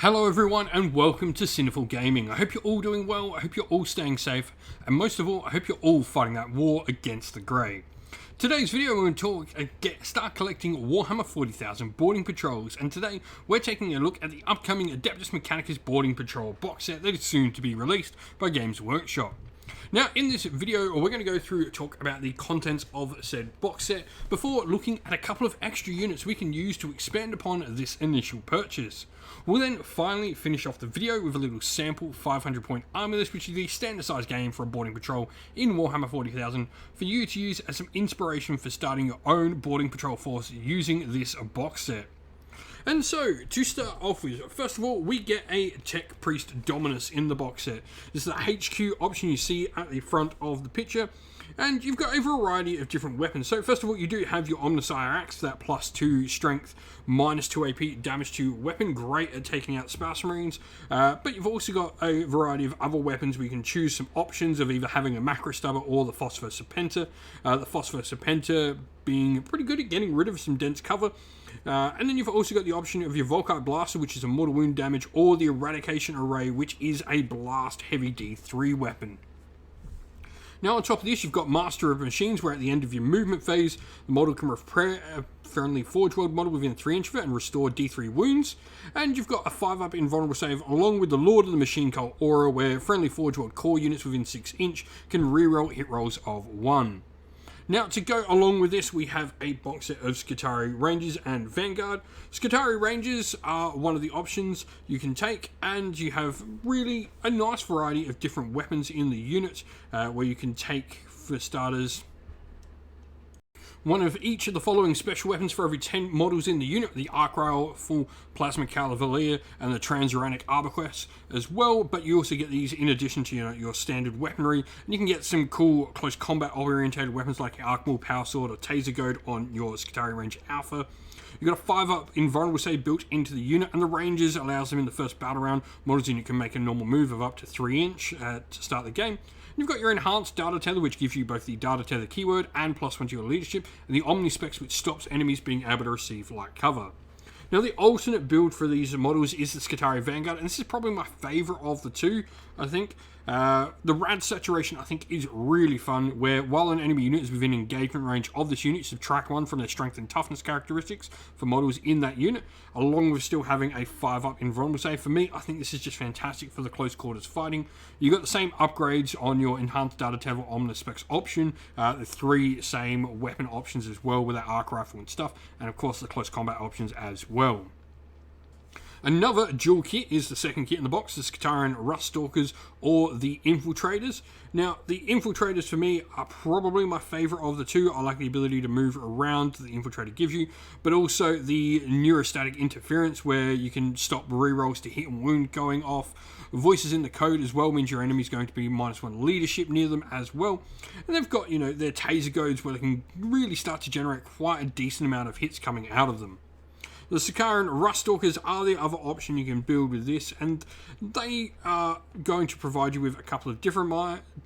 Hello everyone and welcome to Sinful Gaming. I hope you're all doing well, I hope you're all staying safe, and most of all, I hope you're all fighting that war against the Grey. Today's video we're going to start collecting Warhammer 40,000 boarding patrols, and today we're taking a look at the upcoming Adeptus Mechanicus boarding patrol box set that is soon to be released by Games Workshop. Now, in this video, we're going to go through talk about the contents of said box set before looking at a couple of extra units we can use to expand upon this initial purchase. We'll then finally finish off the video with a little sample 500 point army list, which is the standard size game for a boarding patrol in Warhammer 40,000 for you to use as some inspiration for starting your own boarding patrol force using this box set. And so, to start off with, first of all, we get a Tech Priest Dominus in the box set. This is the HQ option you see at the front of the picture, and you've got a variety of different weapons. So, first of all, you do have your Omnissiah Axe, that +2 strength, -2 AP damage to weapon, great at taking out Sparse Marines, but you've also got a variety of other weapons where you can choose some options of either having a Macro Stubber or the Phosphor Serpenter. The Phosphor Serpenter being pretty good at getting rid of some dense cover. And then you've also got the option of your Volkite Blaster, which is a mortal wound damage, or the Eradication Array, which is a blast heavy D3 weapon. Now on top of this, you've got Master of Machines, where at the end of your movement phase, the model can repair a friendly Forge World model within 3 inch of it and restore D3 wounds. And you've got a 5-up invulnerable save along with the Lord of the Machine Cult Aura, where friendly Forge World core units within 6 inch can reroll hit rolls of 1. Now, to go along with this, we have a box set of Skitarii Rangers and Vanguard. Skitarii Rangers are one of the options you can take, and you have really a nice variety of different weapons in the unit, where you can take, for starters, one of each of the following special weapons for every 10 models in the unit: the Arc Rail, Full Plasma Cavalier, and the Transuranic Arbaquest as well. But you also get these in addition to your standard weaponry, and you can get some cool close combat orientated weapons like Arc Maul, Power Sword, or Taser Goad on your Skitarii Ranger Alpha. You've got a 5-up invulnerable save built into the unit, and the Rangers allows them in the first battle round. Models unit can make a normal move of up to 3 inch to start the game. You've got your Enhanced Data Tether, which gives you both the Data Tether keyword and +1 to your leadership, and the Omnispecs, which stops enemies being able to receive light cover. Now, the alternate build for these models is the Skitarii Vanguard, and this is probably my favourite of the two, I think. The Rad Saturation, I think, is really fun, where while an enemy unit is within engagement range of this unit, subtract 1 from their strength and toughness characteristics for models in that unit, along with still having a 5-up invulnerable save. For me, I think this is just fantastic for the close quarters fighting. You got the same upgrades on your Enhanced Data Tether Omnispecs option, the 3 same weapon options as well with that arc rifle and stuff, and of course the close combat options as well. Another dual kit is the second kit in the box, the Skitarian Rust Stalkers or the Infiltrators. Now, the Infiltrators for me are probably my favourite of the two. I like the ability to move around that the Infiltrator gives you, but also the Neurostatic Interference, where you can stop rerolls to hit and wound going off. Voices in the code as well means your enemy's going to be -1 leadership near them as well. And they've got, their Taser Goads, where they can really start to generate quite a decent amount of hits coming out of them. The Skitarian Rust Stalkers are the other option you can build with this, and they are going to provide you with a couple of different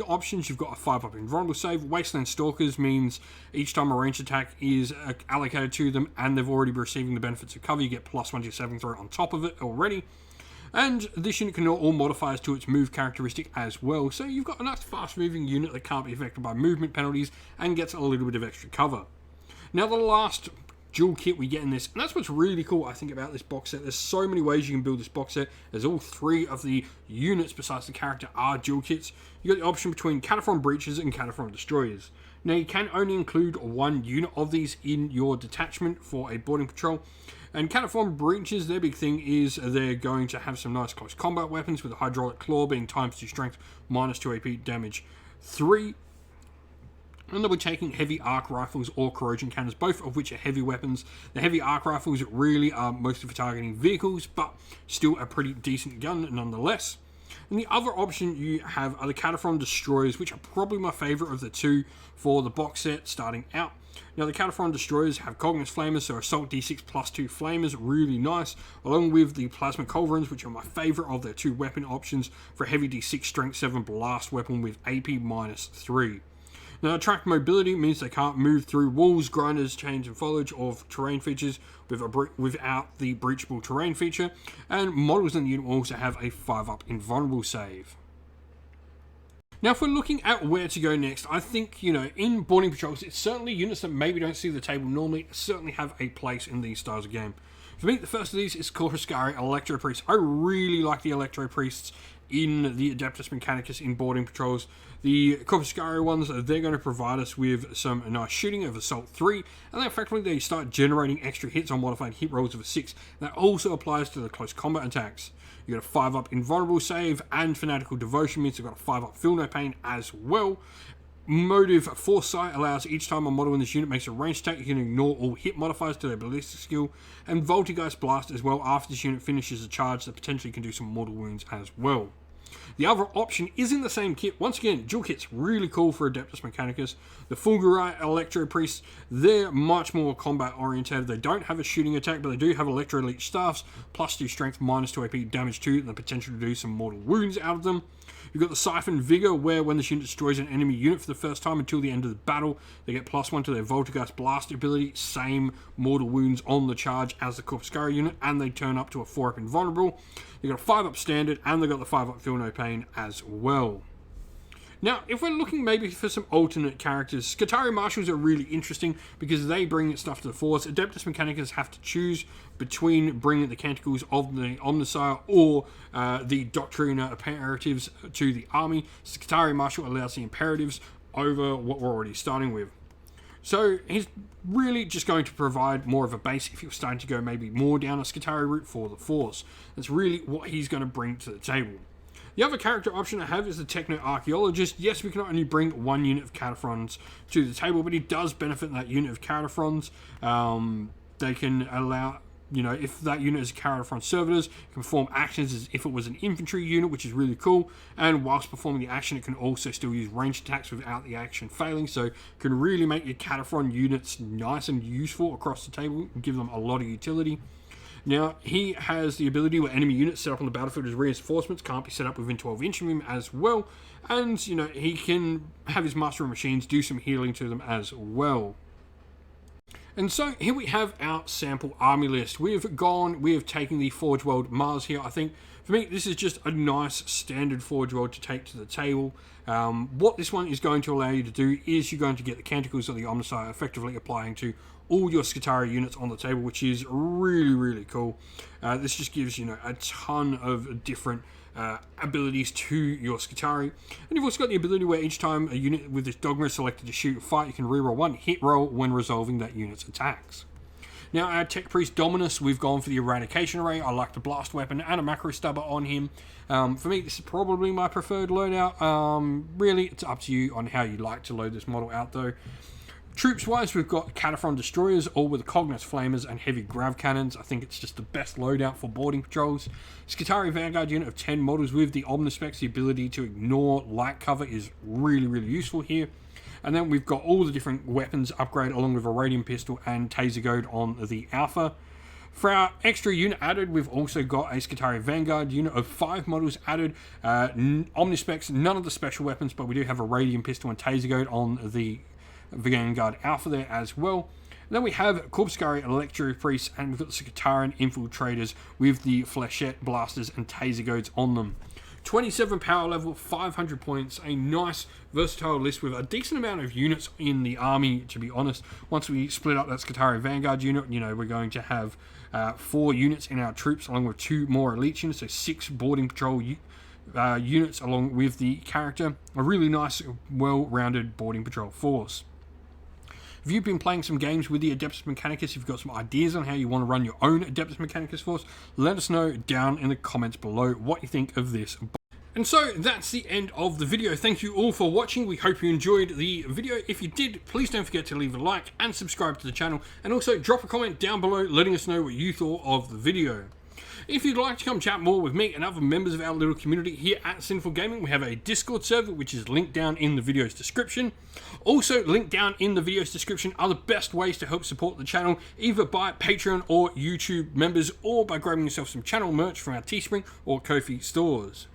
options. You've got a 5-up invulnerable save. Wasteland Stalkers means each time a ranged attack is allocated to them and they've already been receiving the benefits of cover, you get +1 to your saving throw on top of it already. And this unit can all modifiers to its move characteristic as well, so you've got a nice fast moving unit that can't be affected by movement penalties and gets a little bit of extra cover. Now, the last dual kit we get in this, and that's what's really cool I think about this box set. There's so many ways you can build this box set. There's all 3 of the units besides the character are dual kits. You got the option between Cataphron Breachers and Cataphron Destroyers. Now, you can only include 1 unit of these in your detachment for a boarding patrol. And Cataphron Breachers, their big thing is they're going to have some nice close combat weapons, with the Hydraulic Claw being ×2 strength, -2 AP damage 3. And they'll be taking heavy arc rifles or corrosion cannons, both of which are heavy weapons. The heavy arc rifles really are mostly for targeting vehicles, but still a pretty decent gun nonetheless. And the other option you have are the Cataphron Destroyers, which are probably my favourite of the two for the box set starting out. Now, the Cataphron Destroyers have Cognos Flamers, so Assault D6 +2 Flamers, really nice, along with the Plasma Culverins, which are my favourite of their 2 weapon options for a heavy D6 Strength 7 blast weapon with AP -3. Now, track mobility means they can't move through walls, grinders, chains and foliage, or terrain features without the breachable terrain feature, and models in the unit will also have a 5-up invulnerable save. Now, if we're looking at where to go next, I think, in boarding patrols, it's certainly units that maybe don't see the table normally certainly have a place in these styles of game. For me, the first of these is Corpuscari Electro Priests. I really like the Electro Priests in the Adeptus Mechanicus in boarding patrols. The Corpuscari ones, they're going to provide us with some nice shooting of Assault 3, and then effectively they start generating extra hits on modified hit rolls of a 6. That also applies to the close combat attacks. You got a 5-up invulnerable save, and Fanatical Devotion means they've got a 5-up Feel No Pain as well. Motive Foresight allows each time a model in this unit makes a ranged attack, you can ignore all hit modifiers to their ballistic skill, and Voltigeist Blast as well after this unit finishes a charge that potentially can do some mortal wounds as well. The other option is in the same kit. Once again, dual kit's really cool for Adeptus Mechanicus. The Fulgurite Electro Priests, they're much more combat oriented. They don't have a shooting attack, but they do have Electro Leech Staffs, +2 strength, -2 AP, damage 2, and the potential to do some mortal wounds out of them. You've got the Siphon Vigor, where when this unit destroys an enemy unit for the first time until the end of the battle, they get +1 to their Voltigeist Blast ability, same mortal wounds on the charge as the Corpuscari unit, and they turn up to a 4-up invulnerable. They've got a 5-up standard, and they've got the 5-up Feel No Pain as well. Now, if we're looking maybe for some alternate characters, Skitarii Marshals are really interesting because they bring stuff to the force. Adeptus Mechanicus have to choose between bringing the Canticles of the Omnissiah or the Doctrina Imperatives to the army. Skitarii Marshal allows the Imperatives over what we're already starting with. So he's really just going to provide more of a base if you're starting to go maybe more down a Skitarii route for the force. That's really what he's going to bring to the table. The other character option I have is the Techno-Archaeologist. Yes, we can only bring one unit of Cataphrons to the table, but he does benefit that unit of Cataphrons. They can allow, if that unit is a Cataphron Servitors, it can perform actions as if it was an infantry unit, which is really cool. And whilst performing the action, it can also still use ranged attacks without the action failing. So it can really make your Cataphron units nice and useful across the table and give them a lot of utility. Now, he has the ability where enemy units set up on the battlefield as reinforcements can't be set up within 12 inches of him as well. And, he can have his Master of Machines do some healing to them as well. And so, here we have our sample army list. We have taken the Forge World Mars here. I think, for me, this is just a nice standard Forge World to take to the table. What this one is going to allow you to do is you're going to get the Canticles of the Omnissiah effectively applying to all your Skitarii units on the table, which is really, really cool. This just gives, a ton of different abilities to your Skitarii. And you've also got the ability where each time a unit with this dogma is selected to shoot or fight, you can reroll one hit roll when resolving that unit's attacks. Now, our Tech Priest Dominus, we've gone for the Eradication Array. I like the Blast Weapon and a Macro Stubber on him. For me, this is probably my preferred loadout. Really, it's up to you on how you like to load this model out, though. Troops-wise, we've got Cataphron Destroyers, all with Cognos Flamers and Heavy Grav Cannons. I think it's just the best loadout for boarding patrols. Skitarii Vanguard unit of 10 models with the Omnispecs, the ability to ignore light cover is really, really useful here. And then we've got all the different weapons upgrade along with a Radium Pistol and Taser Goad on the Alpha. For our extra unit added, we've also got a Skitarii Vanguard unit of 5 models added. Omnispecs, none of the special weapons, but we do have a Radium Pistol and Taser Goad on the Vanguard Alpha there as well. And then we have Corpuscari Electro Priests, and we've got the Skitarian Infiltrators with the Flechette Blasters and Taser Goads on them. 27 power level, 500 points, a nice versatile list with a decent amount of units in the army, to be honest. Once we split up that Skitarii Vanguard unit, we're going to have 4 units in our troops along with 2 more elite units, so 6 boarding patrol units along with the character. A really nice, well-rounded boarding patrol force. If you've been playing some games with the Adeptus Mechanicus, if you've got some ideas on how you want to run your own Adeptus Mechanicus force, let us know down in the comments below what you think of this. And so that's the end of the video. Thank you all for watching. We hope you enjoyed the video. If you did, please don't forget to leave a like and subscribe to the channel, and also drop a comment down below letting us know what you thought of the video. If you'd like to come chat more with me and other members of our little community here at Sinful Gaming, we have a Discord server which is linked down in the video's description. Also linked down in the video's description are the best ways to help support the channel, either by Patreon or YouTube members, or by grabbing yourself some channel merch from our Teespring or Ko-fi stores.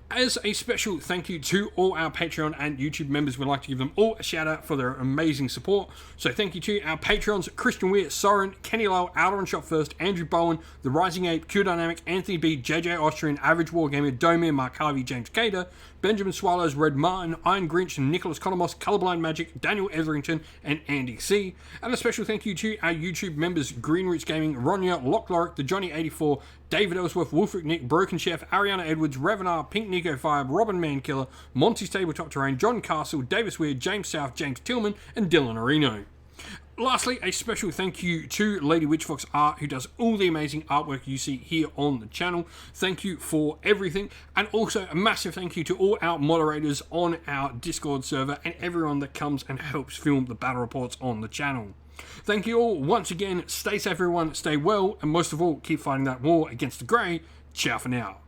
As a special thank you to all our Patreon and YouTube members, we'd like to give them all a shout out for their amazing support. So thank you to our Patreons, Christian Weir, Soren, Kenny Lowe, Outer Shot First, Andrew Bowen, The Rising Ape, Q Dynamic, Anthony B, JJ Austrian, Average Wargamer, Domir, Mark Harvey, James Cater, Benjamin Swallows, Red Martin, Iron Grinch, Nicholas Conomos, Colorblind Magic, Daniel Etherington, and Andy C. And a special thank you to our YouTube members, Green Roots Gaming, Ronya, Lockloric, The Johnny84, David Ellsworth, Wolfric Nick, Broken Chef, Ariana Edwards, Revenar, Pink Nico Fire, Robin Mankiller, Monty's Tabletop Terrain, John Castle, Davis Weir, James South, James Tillman, and Dylan Areno. Lastly, a special thank you to Lady Witchfox Art, who does all the amazing artwork you see here on the channel. Thank you for everything. And also a massive thank you to all our moderators on our Discord server and everyone that comes and helps film the battle reports on the channel. Thank you all once again. Stay safe, everyone. Stay well. And most of all, keep fighting that war against the Grey. Ciao for now.